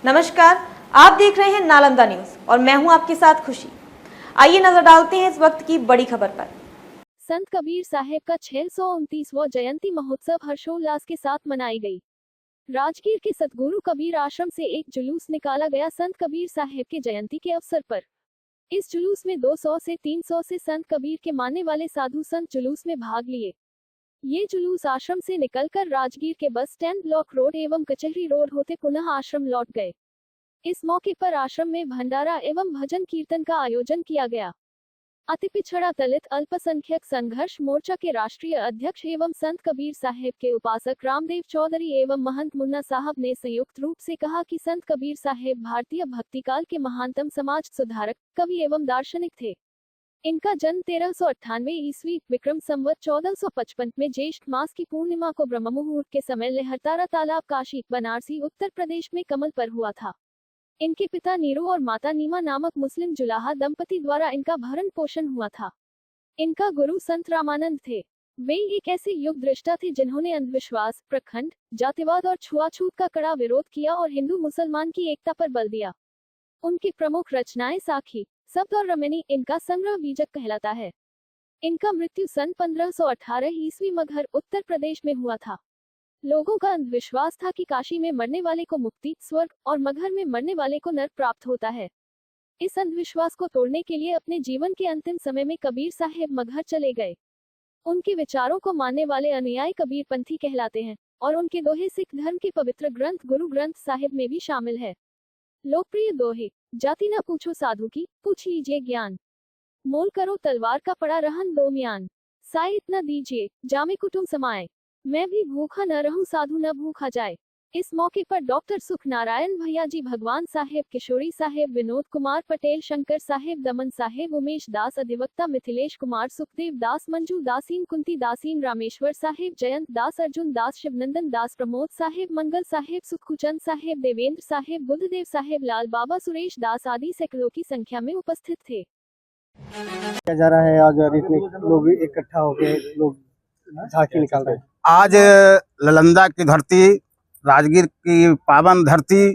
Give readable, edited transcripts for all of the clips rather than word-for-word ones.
नमस्कार, आप देख रहे हैं नालंदा न्यूज और मैं हूं आपके साथ खुशी। आइए नजर डालते हैं इस वक्त की बड़ी खबर पर। संत कबीर साहिब का 629वां जयंती महोत्सव हर्षोल्लास के साथ मनाई गई। राजगीर के सतगुरु कबीर आश्रम से एक जुलूस निकाला गया संत कबीर साहिब के जयंती के अवसर पर। इस जुलूस में 200 से 300 से संत कबीर के मानने वाले साधु संत जुलूस में भाग लिए। ये जुलूस आश्रम से निकलकर राजगीर के बस स्टैंड, ब्लॉक रोड एवं कचहरी रोड होते पुनः आश्रम लौट गए। इस मौके पर आश्रम में भंडारा एवं भजन कीर्तन का आयोजन किया गया। अति पिछड़ा दलित अल्पसंख्यक संघर्ष मोर्चा के राष्ट्रीय अध्यक्ष एवं संत कबीर साहिब के उपासक रामदेव चौधरी एवं महंत मुन्ना साहब ने संयुक्त रूप से कहा कि संत कबीर साहिब भारतीय भक्तिकाल के महानतम समाज सुधारक, कवि एवं दार्शनिक थे। इनका जन्म 1398 ईस्वी विक्रम संवत 1455 में ज्येष्ठ मास की पूर्णिमा को ब्रह्म मुहूर्त के समय लहरतारा तालाब, काशी, बनारसी, उत्तर प्रदेश में कमल पर हुआ था। इनके पिता नीरू और माता नीमा नामक मुस्लिम जुलाहा दंपति द्वारा इनका भरण पोषण हुआ था। इनका गुरु संत रामानंद थे। वे एक ऐसे युग दृष्टा थे जिन्होंने अंधविश्वास, प्रखंड, जातिवाद और छुआछूत का कड़ा विरोध किया और हिंदू मुसलमान की एकता पर बल दिया। उनकी प्रमुख रचनाएं साखी, शब्द और रमणी इनका संग्रह बीजक कहलाता है। इनका मृत्यु सन 1518 ईस्वी मगहर, उत्तर प्रदेश में हुआ था। लोगों का अंधविश्वास था कि काशी में मरने वाले को मुक्ति, स्वर्ग और मगहर में मरने वाले को नरक प्राप्त होता है। इस अंधविश्वास को तोड़ने के लिए अपने जीवन के अंतिम समय में कबीर साहिब मगहर चले गए। उनके विचारों को मानने वाले अनुयायी कबीरपंथी कहलाते हैं और उनके दोहे सिख धर्म के पवित्र ग्रंथ गुरु ग्रंथ साहिब में भी शामिल है। लोकप्रिय दोहे, जाति न पूछो साधु की, पूछ लीजिए ज्ञान। मोल करो तलवार का पड़ा रहन दो म्यान। साय इतना दीजिए, जामे कुटुंब समाए। मैं भी भूखा न रहूं, साधु न भूखा जाए। इस मौके पर डॉक्टर सुख नारायण भैया जी, भगवान साहेब, किशोरी साहेब, विनोद कुमार पटेल, शंकर साहेब, दमन साहेब, उमेश दास, अधिवक्ता मिथिलेश कुमार, सुखदेव दास, मंजू दासीन, कुंती दासीन, रामेश्वर साहेब, जयंत दास, अर्जुन दास, शिवनंदन दास, प्रमोद साहेब, मंगल साहेब, सुखचंद साहेब, देवेंद्र साहेब, बुद्धदेव साहेब, लाल बाबा, सुरेश दास आदि सैकड़ों की संख्या में उपस्थित थे। क्या जा रहा है आज और इतने लोग इकट्ठा होकर लोग झांकी निकाल रहे हैं। आज नालंदा की धरती, राजगीर की पावन धरती,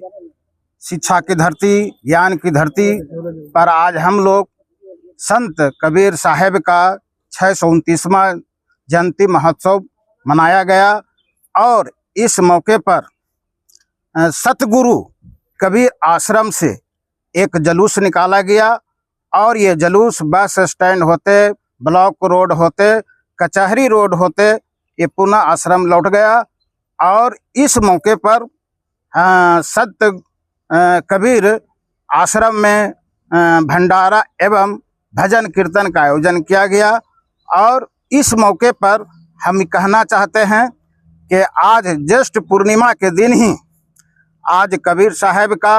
शिक्षा की धरती, ज्ञान की धरती पर आज हम लोग संत कबीर साहिब का 629वां जयंती महोत्सव मनाया गया और इस मौके पर सतगुरु कबीर आश्रम से एक जुलूस निकाला गया और ये जुलूस बस स्टैंड होते, ब्लॉक रोड होते, कचहरी रोड होते ये पुनः आश्रम लौट गया। और इस मौके पर संत कबीर आश्रम में भंडारा एवं भजन कीर्तन का आयोजन किया गया। और इस मौके पर हम कहना चाहते हैं कि आज ज्येष्ठ पूर्णिमा के दिन ही आज कबीर साहब का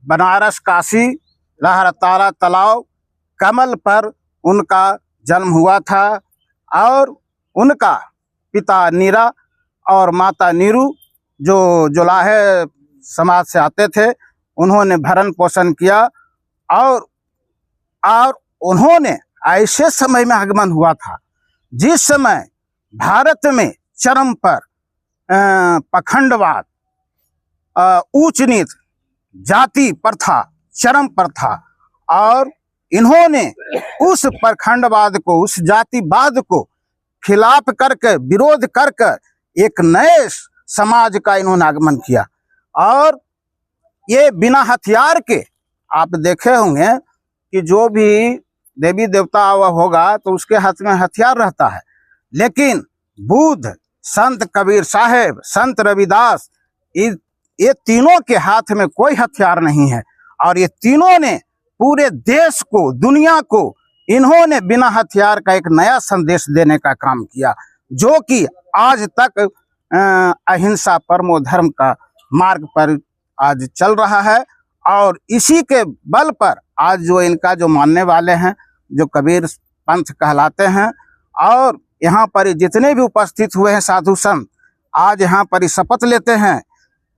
बनारस, काशी, लहरतारा तालाब, कमल पर उनका जन्म हुआ था और उनका पिता नीरा और माता नीरू जो जुलाहे समाज से आते थे, उन्होंने भरण पोषण किया और उन्होंने ऐसे समय में आगमन हुआ था जिस समय भारत में चरम पर पखंडवाद, ऊंच नीच, जाति प्रथा चरम पर था और इन्होंने उस पखंडवाद को, उस जातिवाद को खिलाफ करके, विरोध करके एक नए समाज का इन्होंने आगमन किया। और ये बिना हथियार के, आप देखे होंगे कि जो भी देवी देवता होगा तो उसके हाथ में हथियार रहता है, लेकिन बुद्ध, संत कबीर साहिब, संत रविदास, ये तीनों के हाथ में कोई हथियार नहीं है और ये तीनों ने पूरे देश को, दुनिया को इन्होंने बिना हथियार का एक नया संदेश देने का काम किया, जो कि आज तक अहिंसा परमो धर्म का मार्ग पर आज चल रहा है। और इसी के बल पर आज जो इनका जो मानने वाले हैं, जो कबीर पंथ कहलाते हैं, और यहाँ पर जितने भी उपस्थित हुए हैं साधु संत, आज यहाँ पर शपथ लेते हैं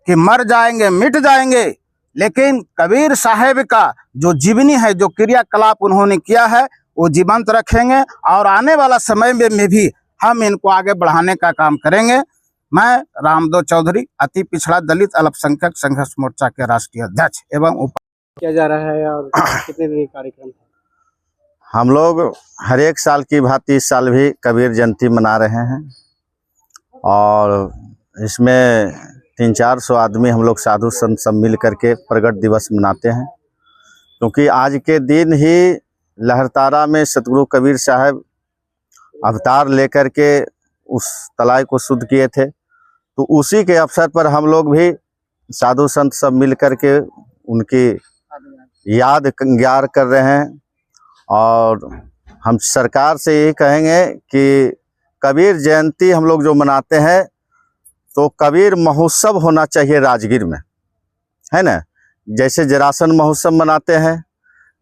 कि मर जाएंगे, मिट जाएंगे, लेकिन कबीर साहिब का जो जीवनी है, जो क्रियाकलाप उन्होंने किया है, वो जीवंत रखेंगे और आने वाला समय में भी हम इनको आगे बढ़ाने का काम करेंगे। मैं रामदो चौधरी, अति पिछड़ा दलित अल्पसंख्यक संघर्ष मोर्चा के राष्ट्रीय अध्यक्ष एवं किया जा रहा है और कितने दिन का कार्यक्रम है? हम लोग हर एक साल की भांति इस साल भी कबीर जयंती मना रहे हैं और इसमें 300-400 आदमी हम लोग साधु संत सब मिल करके प्रगट दिवस मनाते हैं, क्योंकि आज के दिन ही लहरतारा में सतगुरु कबीर साहब अवतार लेकर के उस तलाई को शुद्ध किए थे। तो उसी के अवसर पर हम लोग भी साधु संत सब मिल करके उनकी याद ज्ञार कर रहे हैं। और हम सरकार से यही कहेंगे कि कबीर जयंती हम लोग जो मनाते हैं तो कबीर महोत्सव होना चाहिए राजगीर में, है ना। जैसे जरासन महोत्सव मनाते हैं,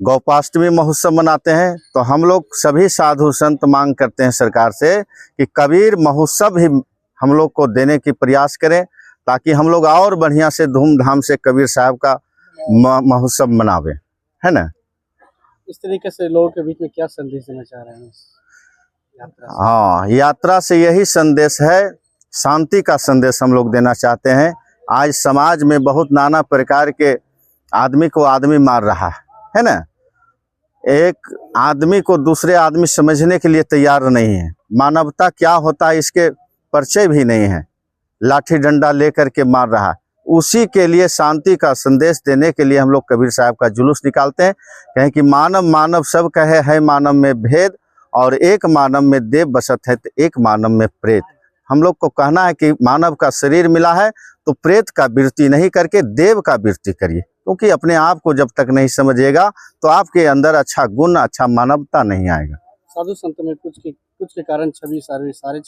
गोपाष्टमी महोत्सव मनाते हैं, तो हम लोग सभी साधु संत मांग करते हैं सरकार से कि कबीर महोत्सव ही हम लोग को देने की प्रयास करें, ताकि हम लोग और बढ़िया से धूमधाम से कबीर साहब का महोत्सव मनावे, है ना। इस तरीके से लोगों के बीच में क्या संदेश देना चाह रहे हैं इस यात्रा से? हाँ, यात्रा से यही संदेश है, शांति का संदेश हम लोग देना चाहते हैं। आज समाज में बहुत नाना प्रकार के आदमी को आदमी मार रहा है ना। एक आदमी को दूसरे आदमी समझने के लिए तैयार नहीं है, मानवता क्या होता है इसके परिचय भी नहीं है, लाठी डंडा लेकर के मार रहा है। उसी के लिए शांति का संदेश देने के लिए हम लोग कबीर साहब का जुलूस निकालते हैं। कहें कि मानव मानव सब कहे है मानव में भेद, और एक मानव में देव बसत है तो एक मानव में प्रेत। हम लोग को कहना है कि मानव का शरीर मिला है तो प्रेत का वृत्ति नहीं करके देव का वृत्ति करिए, क्योंकि अपने आप को जब तक नहीं समझिएगा तो आपके अंदर अच्छा गुण, अच्छा मानवता नहीं आएगा। साधु संत में कुछ के कारण सारे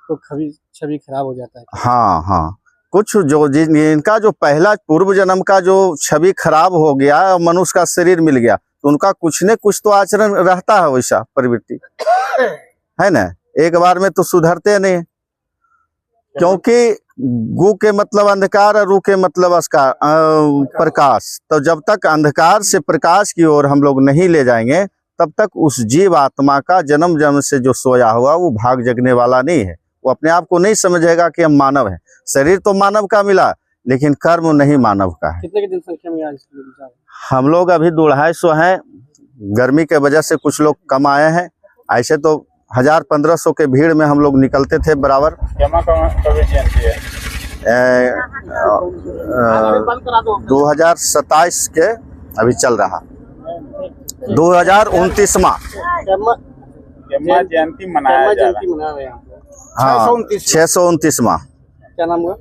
तो छवि खराब हो जाता है। हाँ, कुछ जो इनका जो पहला पूर्व जन्म का जो छवि खराब हो गया, मनुष्य का शरीर मिल गया, तो उनका कुछ न कुछ तो आचरण रहता है, वैसा प्रवृत्ति है ना। एक बार में तो सुधरते नहीं, क्योंकि गु के मतलब अंधकार और रू के मतलब प्रकाश। तो जब तक अंधकार से प्रकाश की ओर हम लोग नहीं ले जाएंगे, तब तक उस जीव आत्मा का जन्म जन्म से जो सोया हुआ वो भाग जगने वाला नहीं है। वो अपने आप को नहीं समझेगा कि हम मानव हैं। शरीर तो मानव का मिला, लेकिन कर्म नहीं मानव का है। कितने की जनसंख्या में आज हम लोग अभी 250 हैं। गर्मी के वजह से कुछ लोग कम आए हैं, ऐसे तो 1000-1500 के भीड़ में हम लोग निकलते थे बराबर। 2027 के अभी चल रहा, 2029वां जयंती मनाया जा रहा है। हाँ, 629वां। क्या नाम हुआ?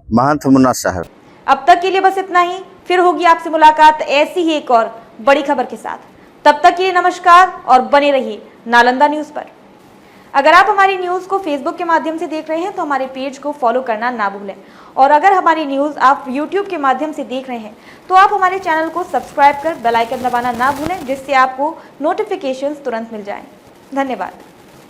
महंत मुन्ना साहब। अब तक के लिए बस इतना ही, फिर होगी आपसे मुलाकात ऐसी ही एक और बड़ी खबर के साथ। तब तक के लिए नमस्कार और बने रहिए नालंदा न्यूज पर। अगर आप हमारी न्यूज को फेसबुक के माध्यम से देख रहे हैं तो हमारे पेज को फॉलो करना ना भूलें, और अगर हमारी न्यूज आप यूट्यूब के माध्यम से देख रहे हैं तो आप हमारे चैनल को सब्सक्राइब कर बेल आइकन दबाना ना भूलें, जिससे आपको नोटिफिकेशंस तुरंत मिल जाएं। धन्यवाद।